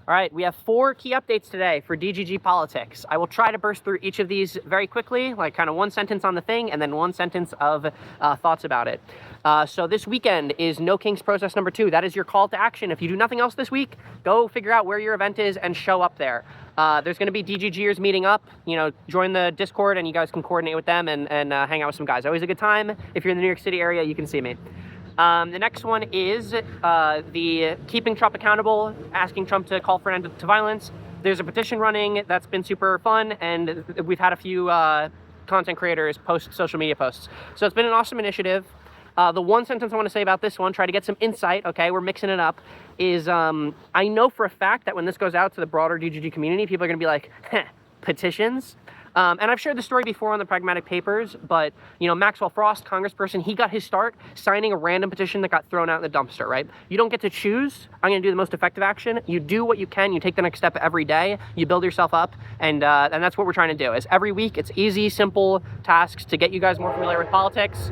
All right, we have 4 key updates today for DGG politics. I will try to burst through each of these very quickly, like kind of one sentence on the thing and then one sentence of thoughts about it. So this weekend is No Kings protest number 2. That is your call to action. If you do nothing else this week, go figure out where your event is and show up there. There's going to be DGGers meeting up. Join the Discord and you guys can coordinate with them and hang out with some guys. Always a good time. If you're in the New York City area, you can see me. The next one is the keeping Trump accountable, asking Trump to call for an end to violence. There's a petition running that's been super fun, and we've had a few content creators post social media posts. So it's been an awesome initiative. The one sentence I want to say about this one, try to get some insight, okay, we're mixing it up, is I know for a fact that when this goes out to the broader DGG community, people are going to be like, petitions? And I've shared the story before on the Pragmatic Papers, but, Maxwell Frost, congressperson, he got his start signing a random petition that got thrown out in the dumpster, right? You don't get to choose, I'm going to do the most effective action. You do what you can. You take the next step every day. You build yourself up, and that's what we're trying to do, is every week it's easy, simple tasks to get you guys more familiar with politics.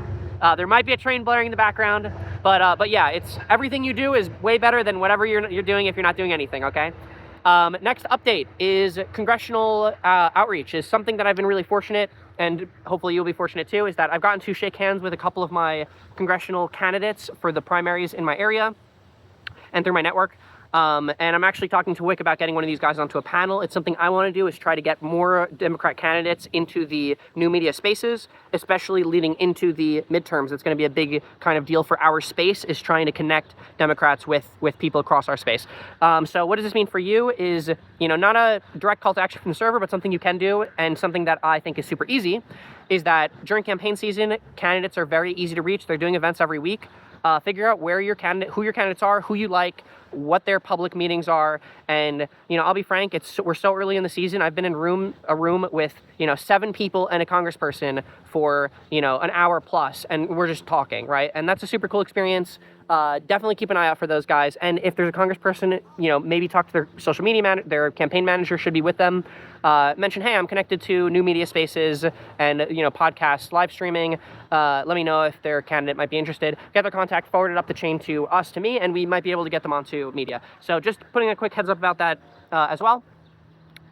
There might be a train blaring in the background, but yeah, it's everything you do is way better than whatever you're doing if you're not doing anything, okay? Next update is congressional outreach is something that I've been really fortunate, and hopefully you'll be fortunate too, is that I've gotten to shake hands with a couple of my congressional candidates for the primaries in my area and through my network. And I'm actually talking to Wick about getting one of these guys onto a panel. It's something I want to do, is try to get more Democrat candidates into the new media spaces, especially leading into the midterms. It's going to be a big kind of deal for our space, is trying to connect Democrats with people across our space. So what does this mean for you is, not a direct call to action from the server, but something you can do, and something that I think is super easy, is that during campaign season, candidates are very easy to reach. They're doing events every week. Figure out who your candidates are, who you like, what their public meetings are, and I'll be frank, we're so early in the season. I've been in a room with 7 people and a congressperson for an hour plus, and we're just talking, right? And that's a super cool experience. Definitely keep an eye out for those guys. And if there's a congressperson, maybe talk to their social media their campaign manager should be with them. Mention, hey, I'm connected to new media spaces and podcasts, live streaming. Let me know if their candidate might be interested. Get their contact, forward it up the chain to me, and we might be able to get them onto media. So just putting a quick heads up about that as well.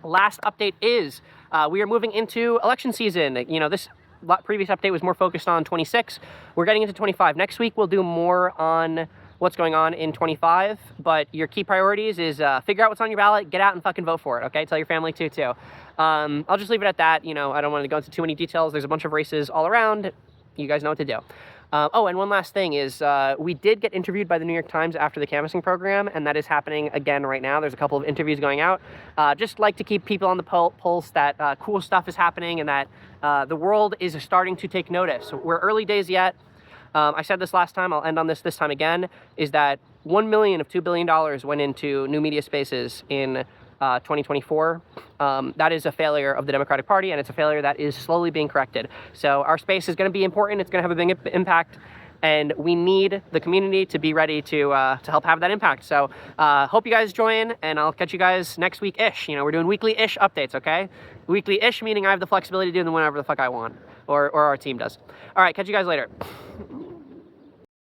Last update is we are moving into election season. This previous update was more focused on 26. We're getting into 25. Next week, we'll do more on what's going on in 25, but your key priorities is figure out what's on your ballot, get out and fucking vote for it, okay? Tell your family too. I'll just leave it at that. I don't want to go into too many details. There's a bunch of races all around. You guys know what to do. And one last thing is we did get interviewed by the New York Times after the canvassing program, and that is happening again right now. There's a couple of interviews going out. Just like to keep people on the pulse that cool stuff is happening and that the world is starting to take notice. We're early days yet. I said this last time, I'll end on this time again, is that $1 million of $2 billion went into new media spaces in 2024. That is a failure of the Democratic Party, and it's a failure that is slowly being corrected. So our space is going to be important. It's going to have a big impact, and we need the community to be ready to help have that impact. So hope you guys join, and I'll catch you guys next week-ish. We're doing weekly-ish updates, okay? Weekly-ish meaning I have the flexibility to do them whenever the fuck I want, or our team does. All right, catch you guys later.